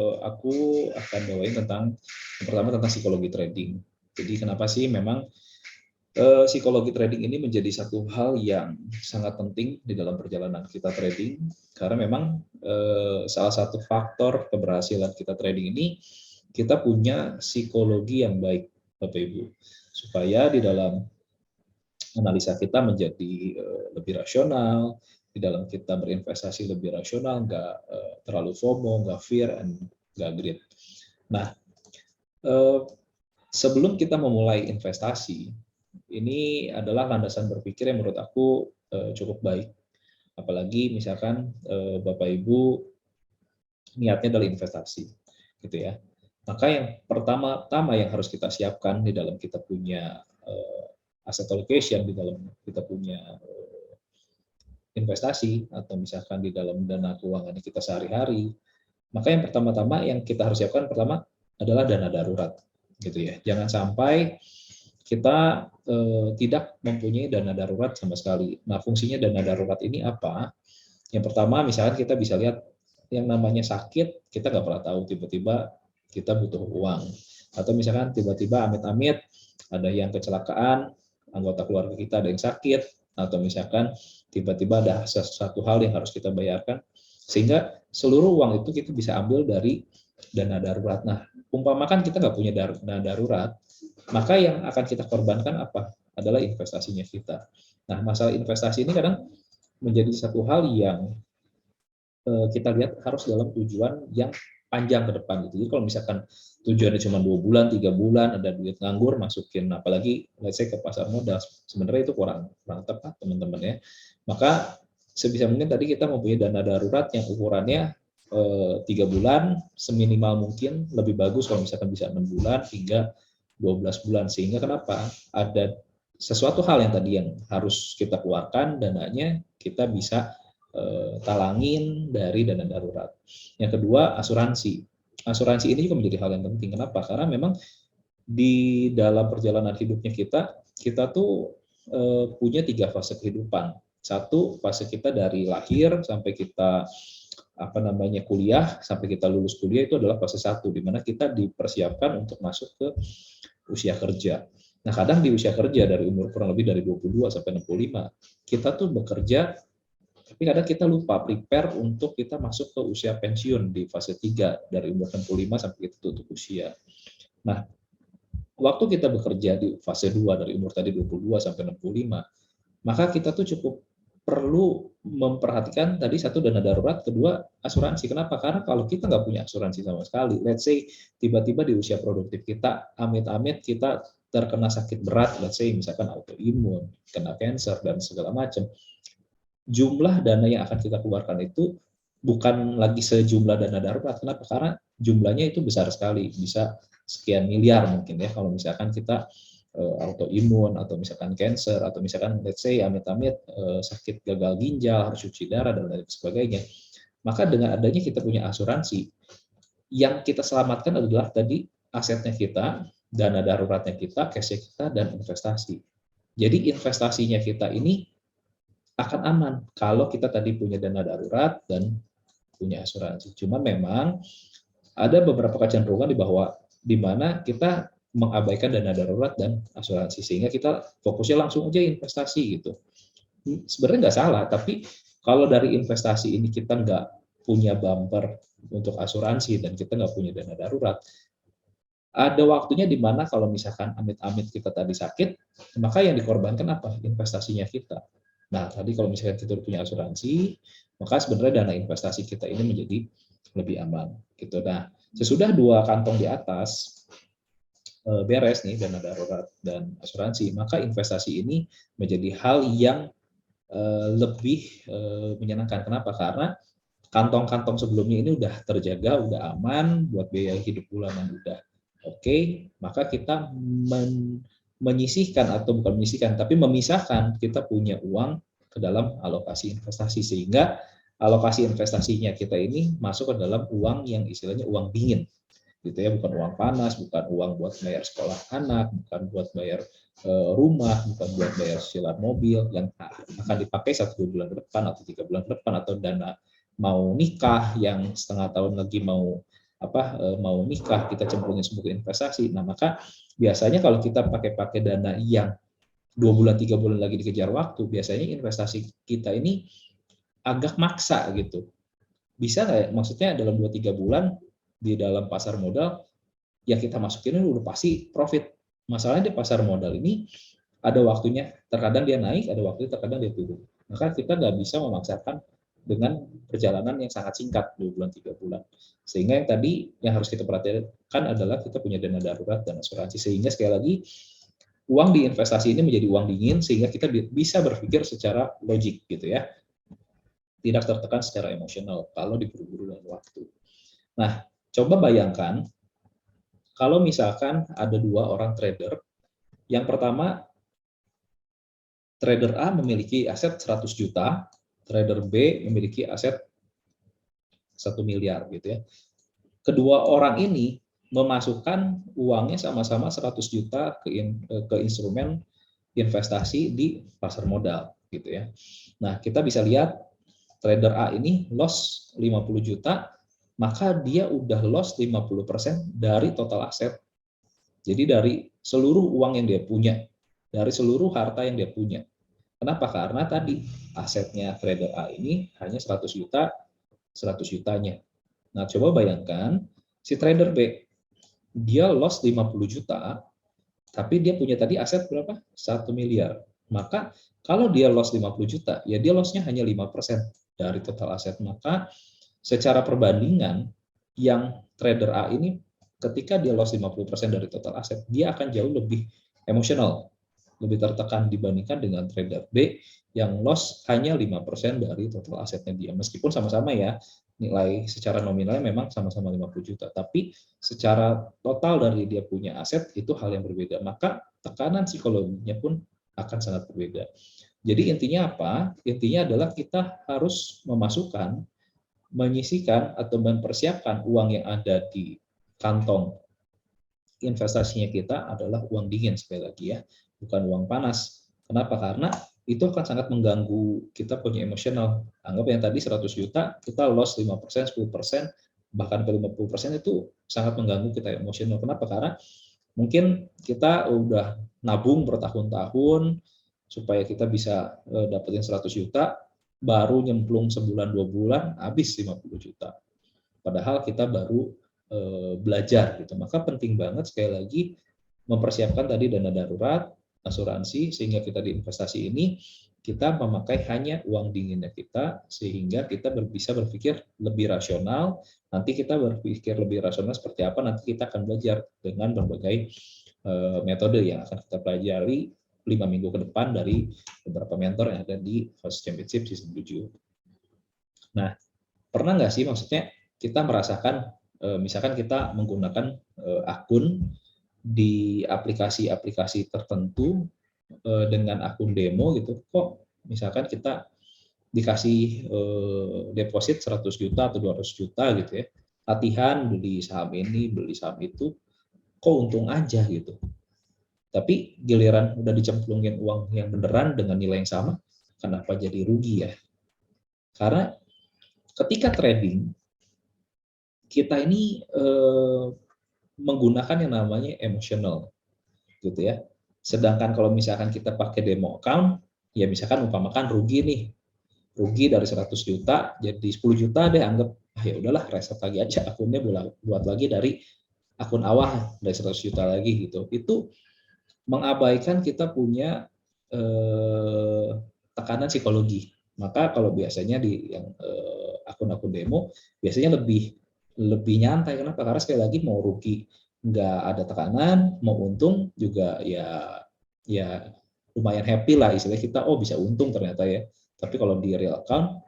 Aku akan bawain tentang yang pertama tentang psikologi trading. Jadi kenapa sih memang psikologi trading ini menjadi satu hal yang sangat penting di dalam perjalanan kita trading, karena memang salah satu faktor keberhasilan kita trading ini kita punya psikologi yang baik, Bapak Ibu, supaya di dalam analisa kita menjadi lebih rasional, di dalam kita berinvestasi lebih rasional, nggak terlalu FOMO, nggak fear, and nggak greed. Nah, sebelum kita memulai investasi, ini adalah landasan berpikir yang menurut aku cukup baik. Apalagi misalkan Bapak Ibu niatnya adalah investasi, gitu ya. Maka yang pertama-tama yang harus kita siapkan di dalam kita punya asset allocation, di dalam kita punya investasi, atau misalkan di dalam dana keuangan kita sehari-hari, maka yang pertama-tama yang kita harus siapkan pertama adalah dana darurat, gitu ya. Jangan sampai kita tidak mempunyai dana darurat sama sekali. Nah, fungsinya dana darurat ini apa? Yang pertama, misalkan kita bisa lihat yang namanya sakit, kita nggak pernah tahu, tiba-tiba kita butuh uang. Atau misalkan tiba-tiba amit-amit ada yang kecelakaan, anggota keluarga kita ada yang sakit, atau misalkan tiba-tiba ada sesuatu hal yang harus kita bayarkan, sehingga seluruh uang itu kita bisa ambil dari dana darurat. Nah, umpamakan kita nggak punya dana darurat, maka yang akan kita korbankan apa? Adalah investasinya kita. Nah, masalah investasi ini kadang menjadi satu hal yang kita lihat harus dalam tujuan yang panjang ke depan gitu. Jadi kalau misalkan tujuannya cuma 2 bulan, 3 bulan, ada duit nganggur, masukin, apalagi let's say ke pasar modal, sebenarnya itu kurang tepat, teman-teman ya. Maka sebisa mungkin tadi kita mempunyai dana darurat yang ukurannya 3 bulan, seminimal mungkin, lebih bagus kalau misalkan bisa 6 bulan hingga 12 bulan. Sehingga kenapa? Ada sesuatu hal yang tadi yang harus kita keluarkan dananya, kita bisa talangin dari dana darurat. Yang kedua, asuransi. Asuransi ini juga menjadi hal yang penting. Kenapa? Karena memang di dalam perjalanan hidupnya kita tuh punya 3 fase kehidupan. Satu, fase kita dari lahir sampai kita kuliah, sampai kita lulus kuliah, itu adalah fase 1, di mana kita dipersiapkan untuk masuk ke usia kerja. Nah, kadang di usia kerja dari umur kurang lebih dari 22 sampai 65, kita tuh bekerja, tapi kadang kita lupa prepare untuk kita masuk ke usia pensiun di fase 3 dari umur 65 sampai kita tutup usia. Nah, waktu kita bekerja di fase 2 dari umur tadi 22 sampai 65, maka kita tuh cukup perlu memperhatikan tadi, satu, dana darurat, kedua, asuransi. Kenapa? Karena kalau kita nggak punya asuransi sama sekali, let's say tiba-tiba di usia produktif kita, amit-amit kita terkena sakit berat, let's say misalkan autoimun, kena cancer, dan segala macam, jumlah dana yang akan kita keluarkan itu bukan lagi sejumlah dana darurat. Kenapa? Karena jumlahnya itu besar sekali, bisa sekian miliar mungkin ya, kalau misalkan kita autoimun, atau misalkan cancer, atau misalkan let's say amit-amit sakit gagal ginjal, harus cuci darah, dan lain sebagainya. Maka dengan adanya kita punya asuransi, yang kita selamatkan adalah tadi asetnya kita, dana daruratnya kita, cash kita, dan investasi. Jadi investasinya kita ini akan aman kalau kita tadi punya dana darurat dan punya asuransi. Cuma memang ada beberapa kecenderungan di mana kita mengabaikan dana darurat dan asuransi, sehingga kita fokusnya langsung aja investasi gitu. Sebenarnya nggak salah, tapi kalau dari investasi ini kita nggak punya bumper untuk asuransi dan kita nggak punya dana darurat, ada waktunya di mana kalau misalkan amit-amit kita tadi sakit, maka yang dikorbankan apa? Investasinya kita. Nah, tadi kalau misalkan kita punya asuransi, maka sebenarnya dana investasi kita ini menjadi lebih aman gitu. Nah, sesudah 2 kantong di atas beres nih, dana darurat dan asuransi, maka investasi ini menjadi hal yang lebih menyenangkan. Kenapa? Karena kantong-kantong sebelumnya ini udah terjaga, udah aman, buat biaya hidup bulanan udah oke, maka kita menyisihkan, atau bukan menyisihkan, tapi memisahkan, kita punya uang ke dalam alokasi investasi, sehingga alokasi investasinya kita ini masuk ke dalam uang yang istilahnya uang dingin, gitu ya, bukan uang panas, bukan uang buat bayar sekolah anak, bukan buat bayar rumah, bukan buat bayar cicilan mobil yang akan dipakai 1-2 bulan ke depan, atau 3 bulan ke depan, atau dana mau nikah yang setengah tahun lagi mau mau nikah, kita cemplungin semua ke investasi. Nah, maka biasanya kalau kita pakai dana yang 2 bulan 3 bulan lagi dikejar waktu, biasanya investasi kita ini agak maksa gitu. Bisa nggak ya? Maksudnya dalam 2-3 bulan di dalam pasar modal yang kita masukin ini udah pasti profit. Masalahnya di pasar modal ini ada waktunya, terkadang dia naik, ada waktunya terkadang dia turun. Maka kita nggak bisa memaksakan dengan perjalanan yang sangat singkat, 2 bulan, 3 bulan. Sehingga yang tadi yang harus kita perhatikan adalah kita punya dana darurat dan asuransi. Sehingga sekali lagi, uang di investasi ini menjadi uang dingin, sehingga kita bisa berpikir secara logik gitu ya. Tidak tertekan secara emosional kalau diburu-buru dengan waktu. Nah, coba bayangkan kalau misalkan ada 2 orang trader, yang pertama trader A memiliki aset 100 juta, trader B memiliki aset 1 miliar gitu ya. Kedua orang ini memasukkan uangnya sama-sama 100 juta ke instrumen investasi di pasar modal gitu ya. Nah, kita bisa lihat trader A ini loss 50 juta, maka dia udah loss 50% dari total aset. Jadi dari seluruh uang yang dia punya, dari seluruh harta yang dia punya. Kenapa? Karena tadi asetnya trader A ini hanya 100 juta, 100 jutanya. Nah, coba bayangkan si trader B, dia loss 50 juta, tapi dia punya tadi aset berapa? 1 miliar. Maka kalau dia loss 50 juta, ya dia lossnya hanya 5% dari total aset. Maka secara perbandingan, yang trader A ini ketika dia loss 50% dari total aset, dia akan jauh lebih emosional, lebih tertekan dibandingkan dengan trader B yang loss hanya 5% dari total asetnya dia. Meskipun sama-sama ya, nilai secara nominalnya memang sama-sama 50 juta, tapi secara total dari dia punya aset itu hal yang berbeda. Maka tekanan psikologinya pun akan sangat berbeda. Jadi intinya apa? Intinya adalah kita harus menyisihkan atau mempersiapkan uang yang ada di kantong investasinya kita adalah uang dingin, sekali lagi ya, bukan uang panas. Kenapa? Karena itu akan sangat mengganggu kita punya emosional. Anggap yang tadi 100 juta, kita loss 5%, 10%, bahkan ke 50% itu sangat mengganggu kita emosional. Kenapa? Karena mungkin kita udah nabung bertahun-tahun supaya kita bisa dapetin 100 juta, baru nyemplung sebulan 2 bulan habis 50 juta. Padahal kita baru belajar gitu. Maka penting banget sekali lagi mempersiapkan tadi dana darurat, asuransi, sehingga kita di investasi ini kita memakai hanya uang dinginnya kita, sehingga kita bisa berpikir lebih rasional. Nanti kita berpikir lebih rasional seperti apa, nanti kita akan belajar dengan berbagai metode yang akan kita pelajari 5 minggu ke depan dari beberapa mentor yang ada di Host Championship Season 7. Nah, pernah nggak sih maksudnya kita merasakan misalkan kita menggunakan akun di aplikasi-aplikasi tertentu dengan akun demo gitu, kok misalkan kita dikasih deposit 100 juta atau 200 juta gitu ya, latihan beli saham ini, beli saham itu, kok untung aja gitu. Tapi giliran udah dicemplungin uang yang beneran dengan nilai yang sama, kenapa jadi rugi ya? Karena ketika trading, kita ini menggunakan yang namanya emotional, gitu ya. Sedangkan kalau misalkan kita pakai demo account, ya misalkan umpamakan rugi nih, rugi dari 100 juta jadi 10 juta deh, anggap ya udahlah reset lagi aja akunnya, buat lagi dari akun awal dari 100 juta lagi gitu. Itu mengabaikan kita punya tekanan psikologi. Maka kalau biasanya di yang akun-akun demo biasanya lebih nyantai. Kenapa? Karena sekali lagi mau rugi nggak ada tekanan, mau untung juga ya lumayan happy lah istilahnya kita, oh bisa untung ternyata ya. Tapi kalau di real account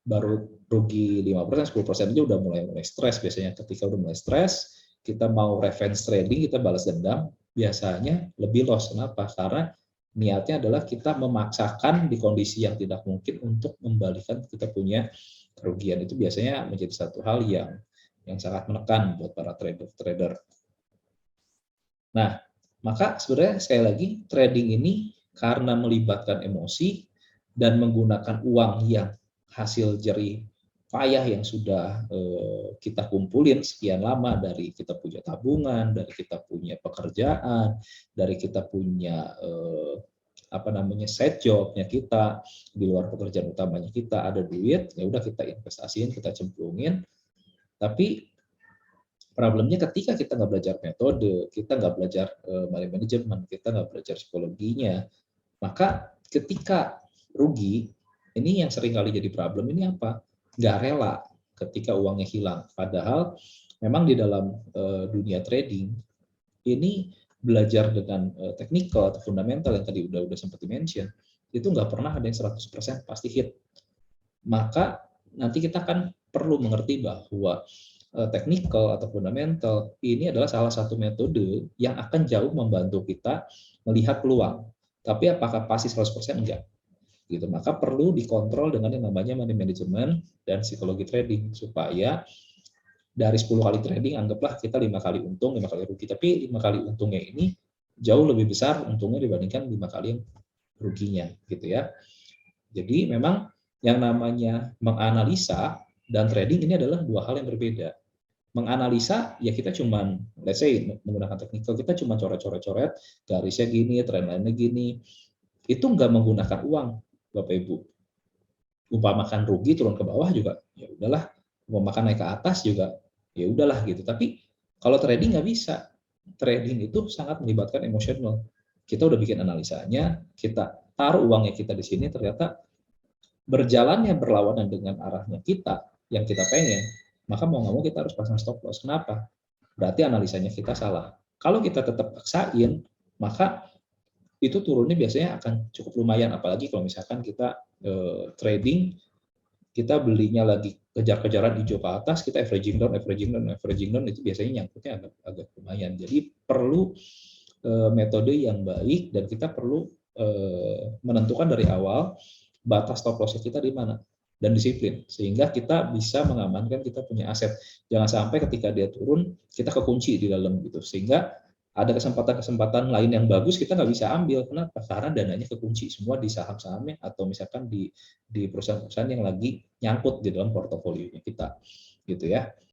baru rugi 5%, 10% aja udah mulai stres biasanya. Ketika udah mulai stres, kita mau revenge trading, kita balas dendam, biasanya lebih loss. Kenapa? Karena niatnya adalah kita memaksakan di kondisi yang tidak mungkin untuk membalikan kita punya kerugian. Itu biasanya menjadi satu hal yang sangat menekan buat para trader. Nah, maka sebenarnya sekali lagi trading ini karena melibatkan emosi dan menggunakan uang yang hasil jerih payah yang sudah kita kumpulin sekian lama, dari kita punya tabungan, dari kita punya pekerjaan, dari kita punya side jobnya kita, di luar pekerjaan utamanya kita ada duit, ya udah kita investasiin, kita cemplungin. Tapi problemnya ketika kita nggak belajar metode, kita nggak belajar money management, kita nggak belajar psikologinya, maka ketika rugi, ini yang sering kali jadi problem, ini apa? Nggak rela ketika uangnya hilang. Padahal memang di dalam dunia trading, ini belajar dengan technical atau fundamental yang tadi udah sempat di-mention, itu nggak pernah ada yang 100% pasti hit. Maka nanti kita kan perlu mengerti bahwa technical atau fundamental ini adalah salah satu metode yang akan jauh membantu kita melihat peluang. Tapi apakah pasti 100% enggak? Gitu. Maka perlu dikontrol dengan yang namanya money management dan psikologi trading, supaya dari 10 kali trading anggaplah kita 5 kali untung, 5 kali rugi, tapi 5 kali untungnya ini jauh lebih besar untungnya dibandingkan 5 kali ruginya, gitu ya. Jadi memang yang namanya menganalisa dan trading ini adalah dua hal yang berbeda. Menganalisa ya kita cuman, let's say menggunakan technical, kita cuma coret-coret, garisnya gini, trend line-nya gini, itu nggak menggunakan uang, Bapak Ibu. Umpamakan rugi turun ke bawah juga, ya udahlah. Umpamakan naik ke atas juga, ya udahlah gitu. Tapi kalau trading nggak bisa. Trading itu sangat melibatkan emosional. Kita udah bikin analisanya, kita taruh uangnya kita di sini, ternyata berjalannya berlawanan dengan arahnya kita yang kita pengen, maka mau nggak mau kita harus pasang stop loss. Kenapa? Berarti analisanya kita salah. Kalau kita tetap paksain, maka itu turunnya biasanya akan cukup lumayan, apalagi kalau misalkan kita trading, kita belinya lagi kejar-kejaran hijau ke atas, kita averaging down, itu biasanya nyangkutnya agak lumayan. Jadi perlu metode yang baik, dan kita perlu menentukan dari awal batas stop loss kita di mana, dan disiplin, sehingga kita bisa mengamankan kita punya aset. Jangan sampai ketika dia turun kita kekunci di dalam gitu, sehingga ada kesempatan-kesempatan lain yang bagus kita nggak bisa ambil. Kenapa? Karena dananya kekunci semua di saham-sahamnya, atau misalkan di perusahaan-perusahaan yang lagi nyangkut di dalam portofolionya kita, gitu ya.